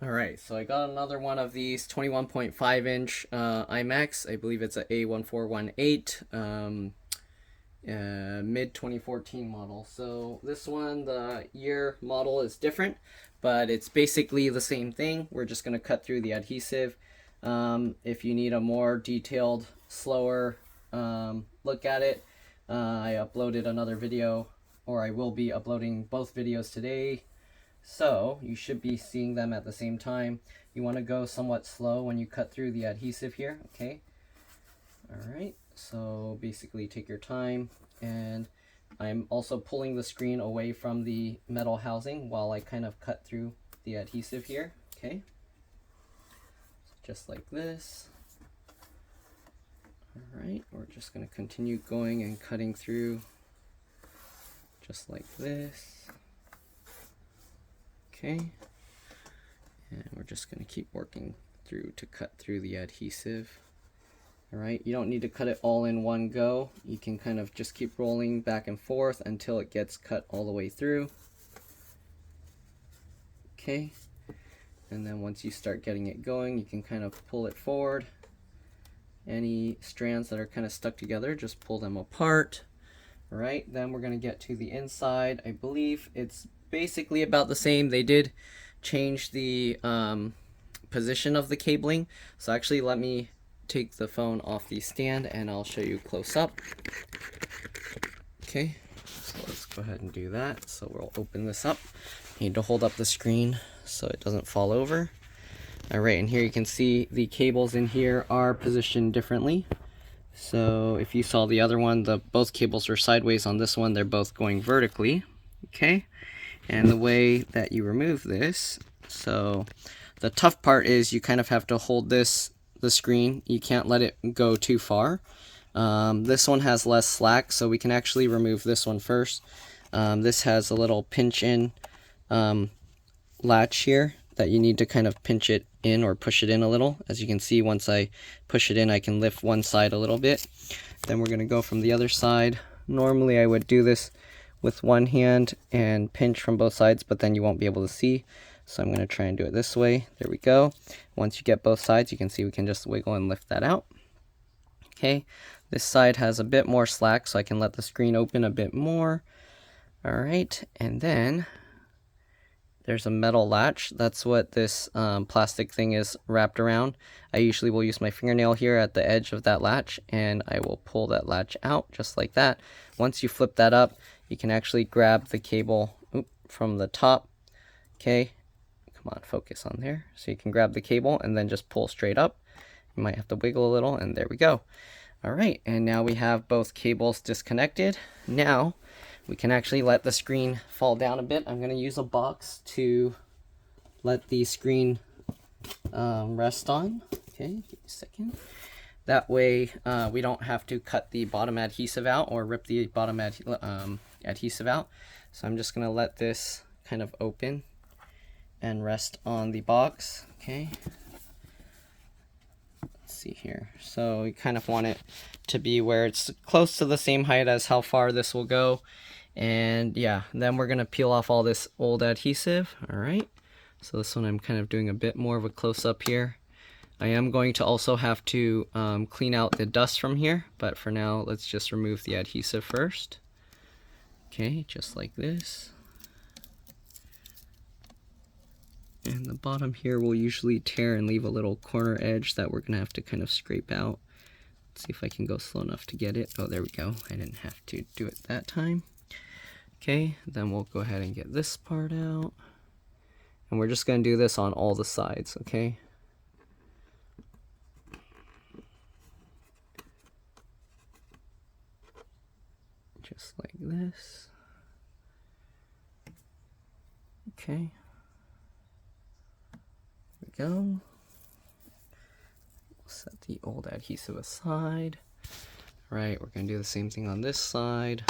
Alright, so I got another one of these 21.5 inch iMacs. I believe it's a A1418 mid 2014 model. So this one, the year model is different, but it's basically the same thing. We're just going to cut through the adhesive. If you need a more detailed, slower look at it, I uploaded another video, or I will be uploading both videos today. So you should be seeing them at the same time. You want to go somewhat slow when you cut through the adhesive here, okay? Alright, so basically take your time, and I'm also pulling the screen away from the metal housing while I kind of cut through the adhesive here, okay? Just like this. Alright, we're just going to continue going and cutting through just like this. Okay, and we're just going to keep working through to cut through the adhesive. Alright, you don't need to cut it all in one go. You can kind of just keep rolling back and forth until it gets cut all the way through. Okay, and then once you start getting it going, you can kind of pull it forward. Any strands that are kind of stuck together, just pull them apart. Alright, then we're going to get to the inside. I believe it's basically about the same. They did change the position of the cabling. So actually, let me take the phone off the stand and I'll show you close up. Okay, so let's go ahead and do that. So we'll open this up. You need to hold up the screen so it doesn't fall over. Alright, and here you can see the cables in here are positioned differently. So if you saw the other one, both cables are sideways. On this one, they're both going vertically. Okay, and the way that you remove this, so the tough part is you kind of have to hold the screen. You can't let it go too far. This one has less slack, so we can actually remove this one first. This has a little pinch in latch here that you need to kind of pinch it in or push it in a little. As you can see, once I push it in, I can lift one side a little bit. Then we're going to go from the other side. Normally I would do this with one hand and pinch from both sides, but then you won't be able to see. So I'm going to try and do it this way. There we go. Once you get both sides, you can see we can just wiggle and lift that out. Okay, this side has a bit more slack, so I can let the screen open a bit more. Alright, and then there's a metal latch. That's what this plastic thing is wrapped around. I usually will use my fingernail here at the edge of that latch, and I will pull that latch out just like that. Once you flip that up, you can actually grab the cable from the top. Okay, come on, focus on there. So you can grab the cable and then just pull straight up. You might have to wiggle a little, and there we go. Alright, and now we have both cables disconnected. Now we can actually let the screen fall down a bit. I'm going to use a box to let the screen rest on. Okay, give me a second. That way we don't have to cut the bottom adhesive out or rip the bottom adhesive out. So I'm just going to let this kind of open and rest on the box. Okay. Let's see here. So we kind of want it to be where it's close to the same height as how far this will go. And yeah, then we're going to peel off all this old adhesive. All right. So this one I'm kind of doing a bit more of a close-up here. I am going to also have to clean out the dust from here, but for now, let's just remove the adhesive first. Okay, just like this. And the bottom here will usually tear and leave a little corner edge that we're going to have to kind of scrape out. Let's see if I can go slow enough to get it. Oh, there we go. I didn't have to do it that time. Okay, then we'll go ahead and get this part out. And we're just going to do this on all the sides, okay? Just like this. Okay. There we go. We'll set the old adhesive aside. Right, we're going to do the same thing on this side.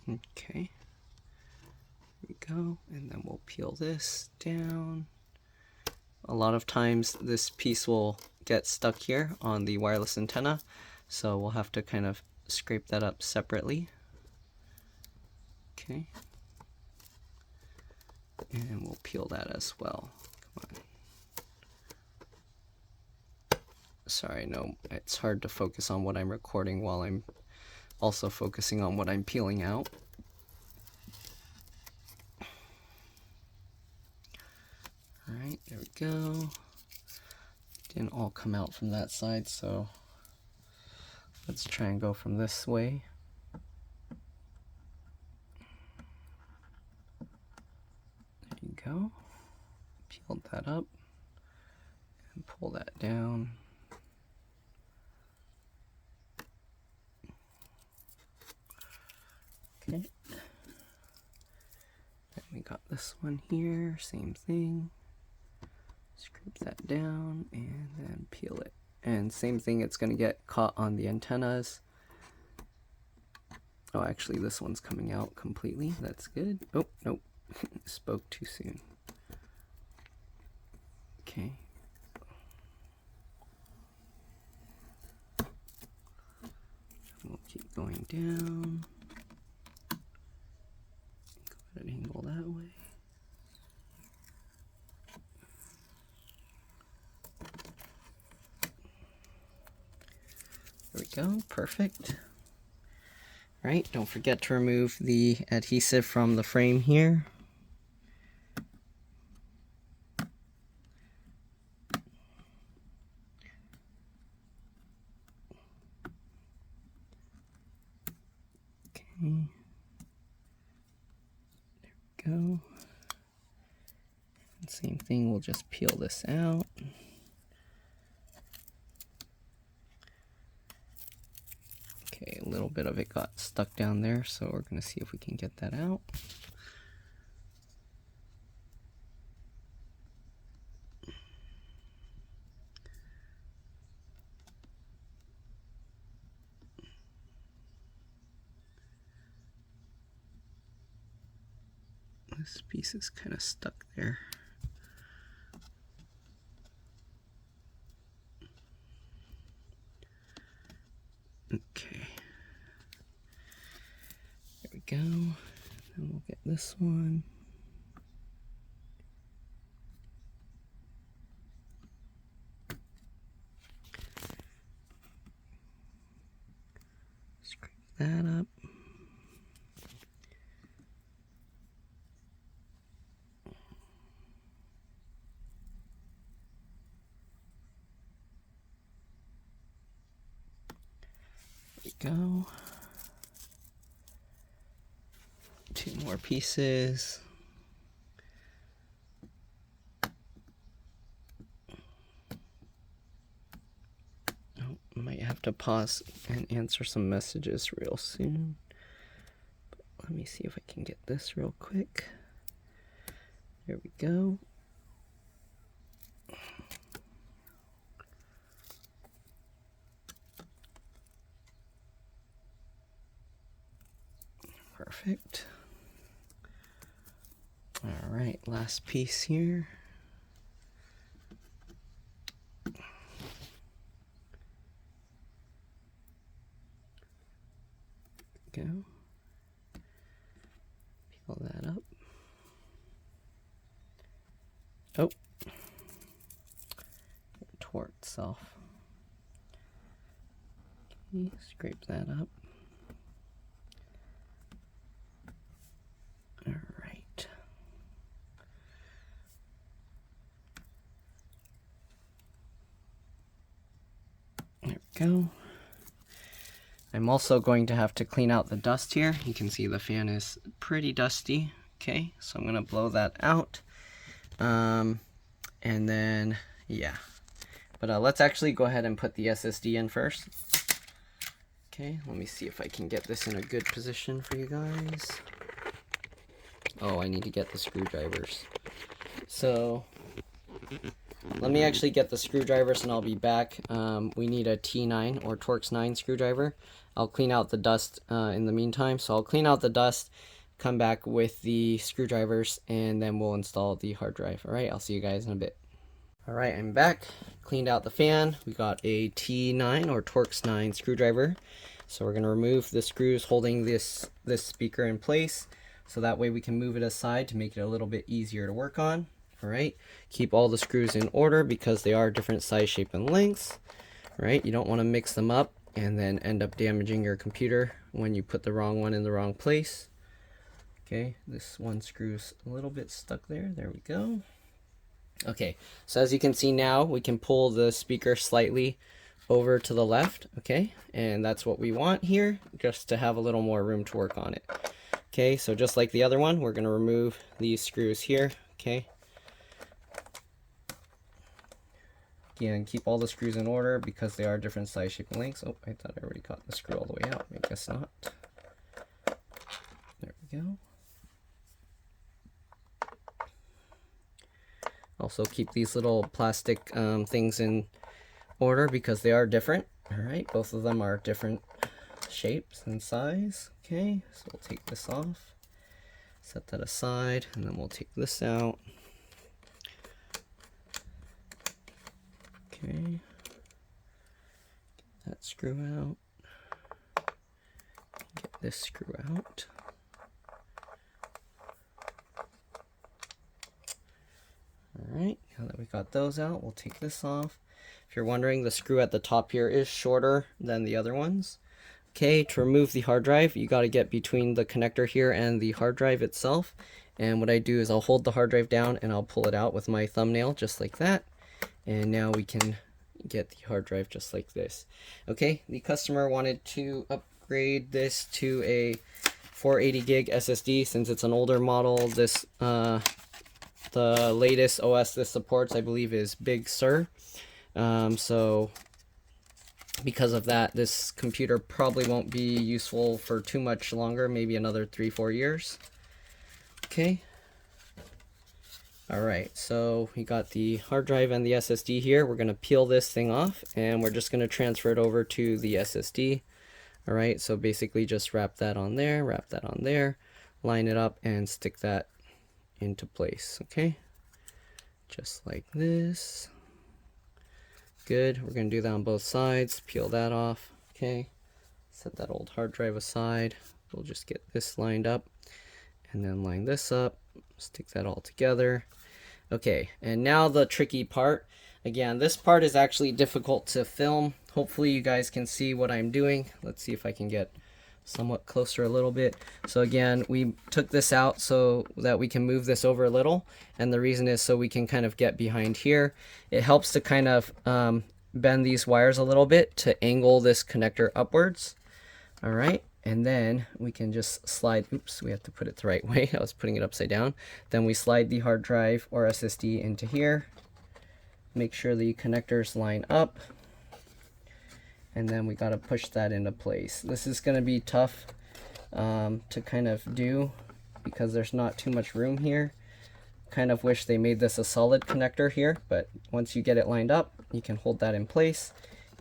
Okay. There we go. And then we'll peel this down. A lot of times this piece will get stuck here on the wireless antenna, so we'll have to kind of scrape that up separately. Okay. And we'll peel that as well. Come on. Sorry, no, it's hard to focus on what I'm recording while I'm also focusing on what I'm peeling out. Alright, there we go. Didn't all come out from that side, so let's try and go from this way. There you go. Peeled that up and pull that down. Okay. Then we got this one here, same thing. Scrape that down and then peel it. And same thing, it's going to get caught on the antennas. Oh, actually this one's coming out completely. That's good. Oh, nope. Spoke too soon. Okay. We'll keep going down. Go at an angle that way. There we go, perfect. Right, don't forget to remove the adhesive from the frame here. Okay. There we go. And same thing, we'll just peel this out. Okay, a little bit of it got stuck down there, so we're going to see if we can get that out. This piece is kind of stuck there. Okay. There we go. Then we'll get this one. Scrape that up. Go. Two more pieces. Oh, might have to pause and answer some messages real soon. But let me see if I can get this real quick. There we go. Perfect. All right, last piece here. Go. Peel that up. Oh. It tore itself. Okay, scrape that up. Alright. There we go. I'm also going to have to clean out the dust here. You can see the fan is pretty dusty. Okay, so I'm going to blow that out. And then, yeah. But let's actually go ahead and put the SSD in first. Okay, let me see if I can get this in a good position for you guys. Oh, I need to get the screwdrivers. So, let me actually get the screwdrivers and I'll be back. We need a T9 or Torx 9 screwdriver. I'll clean out the dust in the meantime. So I'll clean out the dust, come back with the screwdrivers, and then we'll install the hard drive. Alright, I'll see you guys in a bit. Alright, I'm back. Cleaned out the fan. We got a T9 or Torx 9 screwdriver. So we're going to remove the screws holding this speaker in place, so that way we can move it aside to make it a little bit easier to work on. All right, keep all the screws in order because they are different size, shape, and lengths. All right, you don't want to mix them up and then end up damaging your computer when you put the wrong one in the wrong place. Okay, this one screw's a little bit stuck there. There we go. Okay, so as you can see now, we can pull the speaker slightly over to the left, okay? And that's what we want here, just to have a little more room to work on it. Okay, so just like the other one, we're going to remove these screws here, okay? Again, keep all the screws in order because they are different size, shape, and lengths. Oh, I thought I already got the screw all the way out. I guess not. There we go. Also keep these little plastic things in order because they are different. All right, both of them are different shapes and size. Okay, so we'll take this off, set that aside, and then we'll take this out. Okay, get that screw out, get this screw out. Alright, now that we got those out, we'll take this off. If you're wondering, the screw at the top here is shorter than the other ones. Okay, to remove the hard drive, you got to get between the connector here and the hard drive itself. And what I do is I'll hold the hard drive down and I'll pull it out with my thumbnail just like that. And now we can get the hard drive just like this. Okay, the customer wanted to upgrade this to a 480 gig SSD since it's an older model. This the latest OS this supports, I believe, is Big Sur. So because of that, this computer probably won't be useful for too much longer, maybe another 3-4 years. Okay. Alright, so we got the hard drive and the SSD here. We're going to peel this thing off and we're just going to transfer it over to the SSD. Alright, so basically just wrap that on there, line it up and stick that into place. Okay, just like this. Good, we're going to do that on both sides. Peel that off. Okay, set that old hard drive aside. We'll just get this lined up and then line this up, stick that all together. Okay, and now the tricky part. Again, this part is actually difficult to film. Hopefully you guys can see what I'm doing. Let's see if I can get somewhat closer a little bit. So again, we took this out so that we can move this over a little, and the reason is so we can kind of get behind here. It helps to kind of bend these wires a little bit to angle this connector upwards. All right, and then we can just slide, oops, we have to put it the right way. I was putting it upside down. Then we slide the hard drive or SSD into here. Make sure the connectors line up. And then we got to push that into place. This is going to be tough to kind of do because there's not too much room here. Kind of wish they made this a solid connector here, but once you get it lined up, you can hold that in place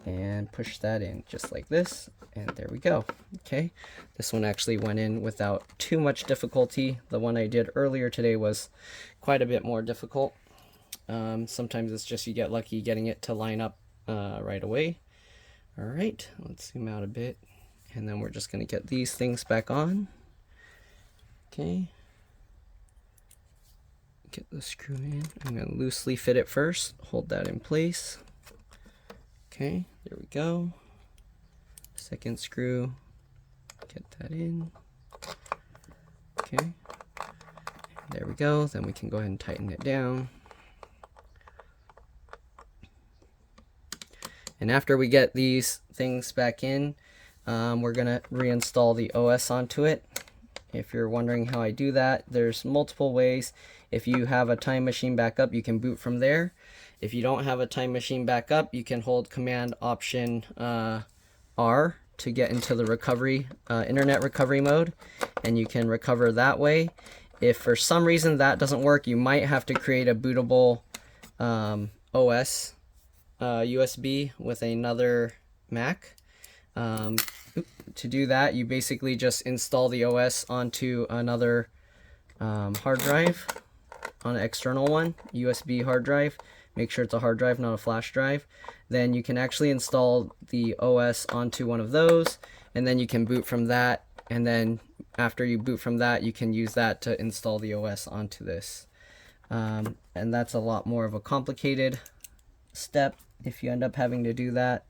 and push that in just like this, and there we go. Okay, this one actually went in without too much difficulty. The one I did earlier today was quite a bit more difficult. Sometimes it's just you get lucky getting it to line up right away. All right, let's zoom out a bit, and then we're just going to get these things back on. Okay, get the screw in. I'm going to loosely fit it first, hold that in place. Okay, there we go. Second screw, get that in. Okay, there we go. Then we can go ahead and tighten it down. And after we get these things back in, we're going to reinstall the OS onto it. If you're wondering how I do that, there's multiple ways. If you have a time machine backup, you can boot from there. If you don't have a time machine backup, you can hold Command Option R to get into the recovery, internet recovery mode, and you can recover that way. If for some reason that doesn't work, you might have to create a bootable OS USB with another Mac. To do that, you basically just install the OS onto another hard drive, on an external one, USB hard drive. Make sure it's a hard drive, not a flash drive. Then you can actually install the OS onto one of those, and then you can boot from that, and then after you boot from that, you can use that to install the OS onto this. And that's a lot more of a complicated step if you end up having to do that.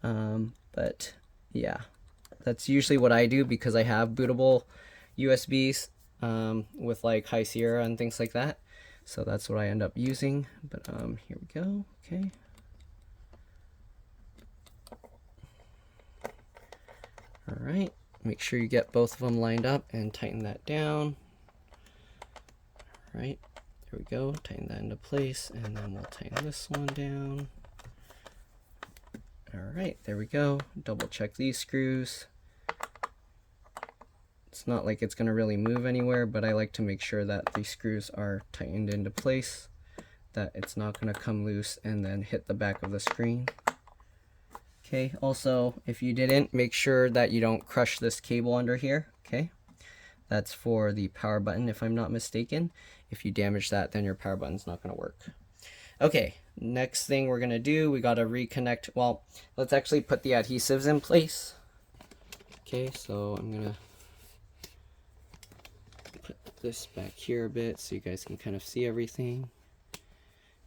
But yeah, that's usually what I do because I have bootable USBs with like High Sierra and things like that. So that's what I end up using. But here we go. Okay. All right. Make sure you get both of them lined up and tighten that down. All right. There we go. Tighten that into place, and then we'll tighten this one down. All right. There we go. Double check these screws. It's not like it's going to really move anywhere, but I like to make sure that these screws are tightened into place, that it's not going to come loose and then hit the back of the screen. Okay, also, if you didn't, make sure that you don't crush this cable under here, okay? That's for the power button, if I'm not mistaken. If you damage that, then your power button's not going to work. Okay, next thing we're going to do, we got to reconnect. Well, let's actually put the adhesives in place. Okay, so I'm going to put this back here a bit so you guys can kind of see everything.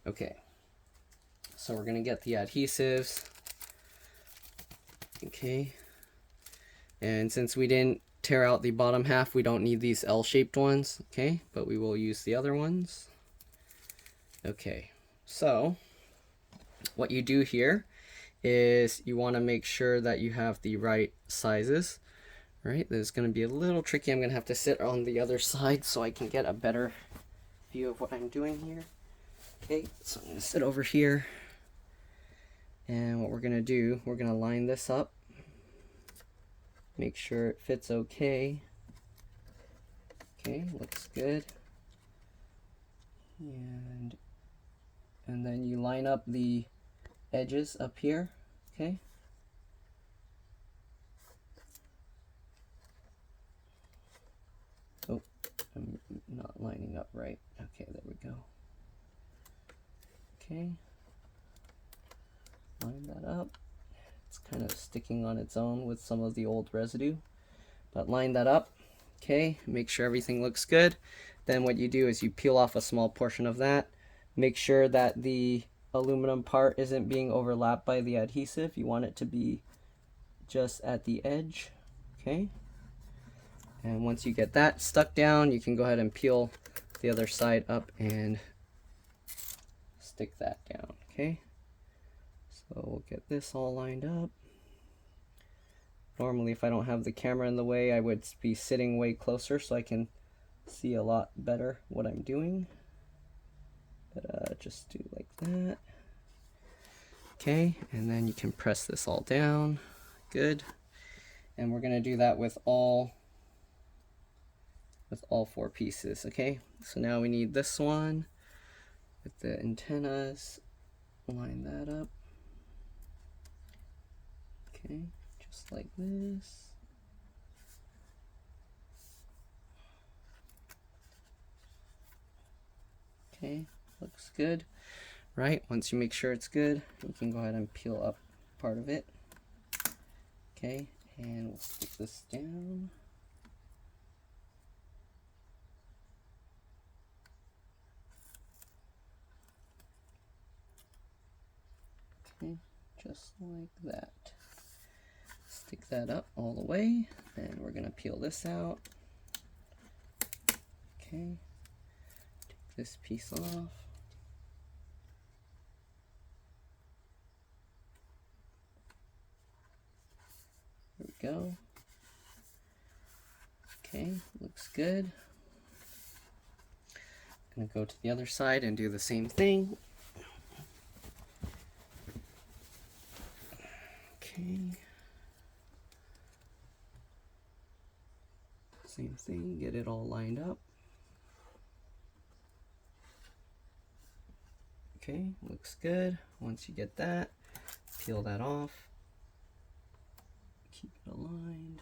Okay, so we're going to get the adhesives. Okay, and since we didn't tear out the bottom half, we don't need these L-shaped ones, okay, but we will use the other ones. Okay, so what you do here is you want to make sure that you have the right sizes. Right, this is going to be a little tricky. I'm going to have to sit on the other side so I can get a better view of what I'm doing here. Okay, so I'm going to sit over here. And what we're going to do, we're going to line this up. Make sure it fits okay. Okay, looks good. And then you line up the edges up here, okay? Oh, I'm not lining up right. Okay, there we go. Okay. Line that up. It's kind of sticking on its own with some of the old residue, but line that up. Okay, make sure everything looks good. Then what you do is you peel off a small portion of that. Make sure that the aluminum part isn't being overlapped by the adhesive. You want it to be just at the edge. Okay, and once you get that stuck down, you can go ahead and peel the other side up and stick that down. Okay, so we'll get this all lined up. Normally, if I don't have the camera in the way, I would be sitting way closer so I can see a lot better what I'm doing. But just do like that. Okay, and then you can press this all down. Good. And we're going to do that with all 4 pieces. Okay, so now we need this one with the antennas. Line that up. Okay, just like this. Okay, looks good. Right, once you make sure it's good, you can go ahead and peel up part of it. Okay, and we'll stick this down. Okay, just like that. Stick that up all the way, and we're going to peel this out. Okay, take this piece off. There we go. Okay, looks good. I'm going to go to the other side and do the same thing. Okay. Same thing, get it all lined up. Okay, looks good. Once you get that, peel that off. Keep it aligned.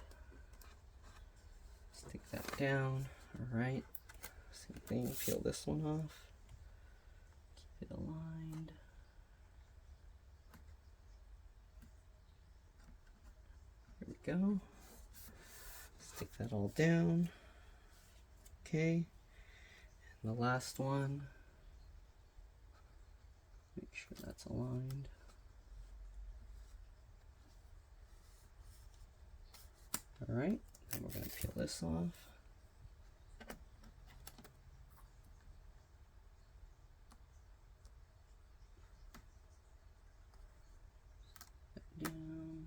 Stick that down. Alright. Same thing, peel this one off. Keep it aligned. There we go. Stick that all down. Okay. And the last one. Make sure that's aligned. All right, then we're going to peel this off. Down.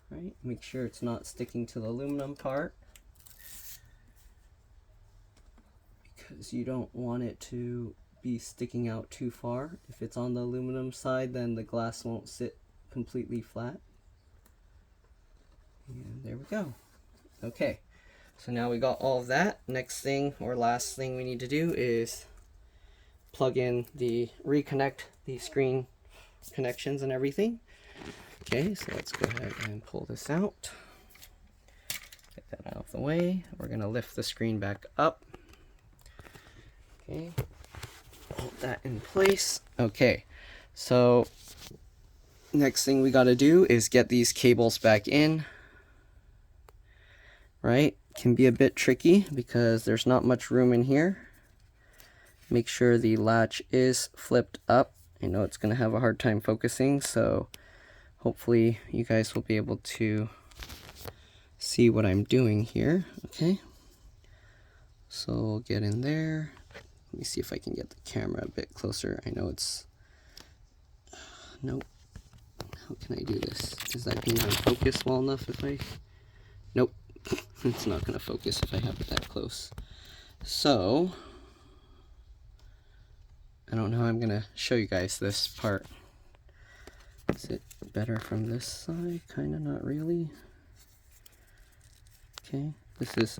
All right, make sure it's not sticking to the aluminum part, because you don't want it to be sticking out too far. If it's on the aluminum side, then the glass won't sit completely flat. And there we go. Okay, so now we got all of that. Next thing, or last thing we need to do, is plug in reconnect the screen connections and everything. Okay, so let's go ahead and pull this out. Get that out of the way. We're gonna lift the screen back up. Okay, hold that in place. Okay, so next thing we got to do is get these cables back in. Right, can be a bit tricky because there's not much room in here. Make sure the latch is flipped up. I know it's going to have a hard time focusing, so hopefully you guys will be able to see what I'm doing here. Okay, so we'll get in there. Let me see if I can get the camera a bit closer. I know it's... Nope. How can I do this? Is that being focused well enough if I... Nope. It's not going to focus if I have it that close. So, I don't know how I'm going to show you guys this part. Is it better from this side? Kind of, not really. Okay, this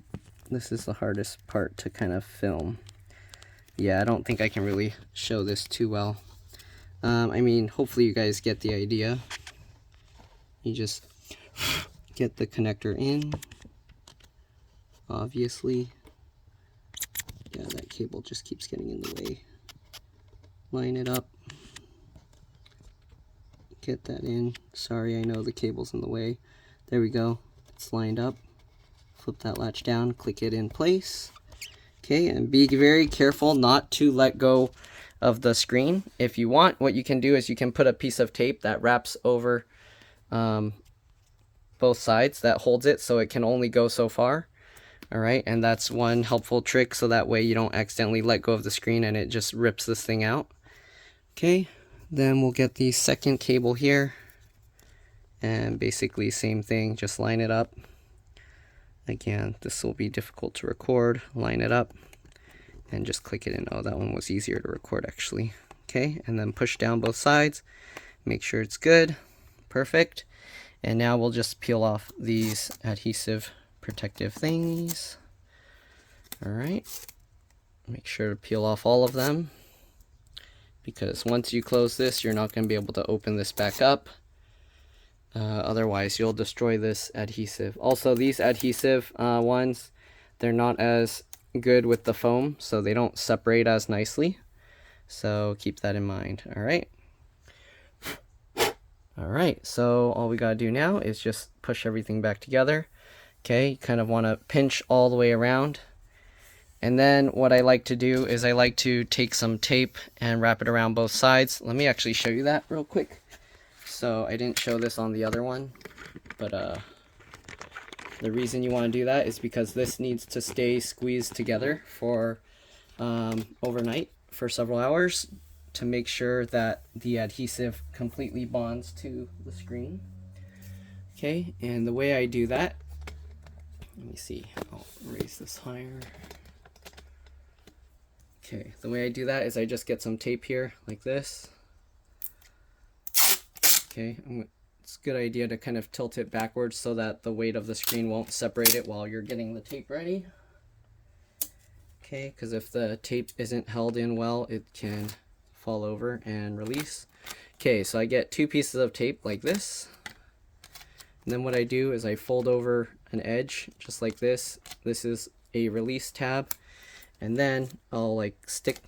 is the hardest part to kind of film. Yeah, I don't think I can really show this too well. I mean, hopefully you guys get the idea. You just get the connector in. Obviously, yeah, that cable just keeps getting in the way. Line it up. Get that in. Sorry, I know the cable's in the way. There we go. It's lined up. Flip that latch down, click it in place. Okay, and be very careful not to let go of the screen. If you want, what you can do is you can put a piece of tape that wraps over both sides that holds it, so it can only go so far. All right, and that's one helpful trick, so that way you don't accidentally let go of the screen and it just rips this thing out. Okay, then we'll get the second cable here, and basically same thing, just line it up. Again, this will be difficult to record. Line it up and just click it in. Oh, that one was easier to record actually. Okay, and then push down both sides, make sure it's good. Perfect. And now we'll just peel off these adhesive protective thingies. All right, make sure to peel off all of them, because once you close this, you're not going to be able to open this back up. Otherwise, you'll destroy this adhesive. Also, these adhesive ones, they're not as good with the foam, so they don't separate as nicely. So keep that in mind. All right. All right, so all we got to do now is just push everything back together. Okay, you kind of want to pinch all the way around. And then what I like to do is I like to take some tape and wrap it around both sides. Let me actually show you that real quick. So I didn't show this on the other one, but the reason you want to do that is because this needs to stay squeezed together for overnight for several hours to make sure that the adhesive completely bonds to the screen. Okay, and the way I do that, let me see, I'll raise this higher. Okay, the way I do that is I just get some tape here like this. Okay, it's a good idea to kind of tilt it backwards so that the weight of the screen won't separate it while you're getting the tape ready. Okay, because if the tape isn't held in well, it can fall over and release. Okay, so I get two pieces of tape like this. And then what I do is I fold over an edge just like this. This is a release tab. And then I'll like stick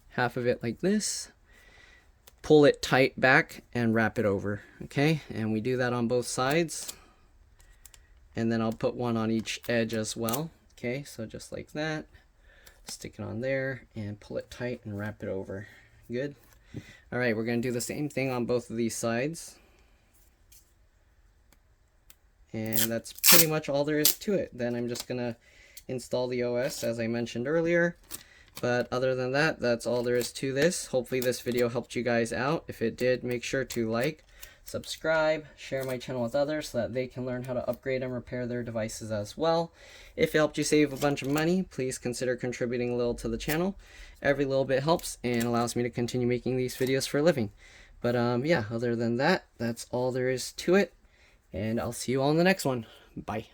half of it like this. pull it tight back and wrap it over. Okay, and we do that on both sides, and then I'll put one on each edge as well. Okay, so just like that, stick it on there and pull it tight and wrap it over. Good. All right, we're going to do the same thing on both of these sides. And that's pretty much all there is to it. Then I'm just going to install the OS as I mentioned earlier. But other than that, that's all there is to this. Hopefully this video helped you guys out. If it did, make sure to like, subscribe, share my channel with others so that they can learn how to upgrade and repair their devices as well. If it helped you save a bunch of money, please consider contributing a little to the channel. Every little bit helps and allows me to continue making these videos for a living. But yeah, other than that, that's all there is to it. And I'll see you all in the next one. Bye.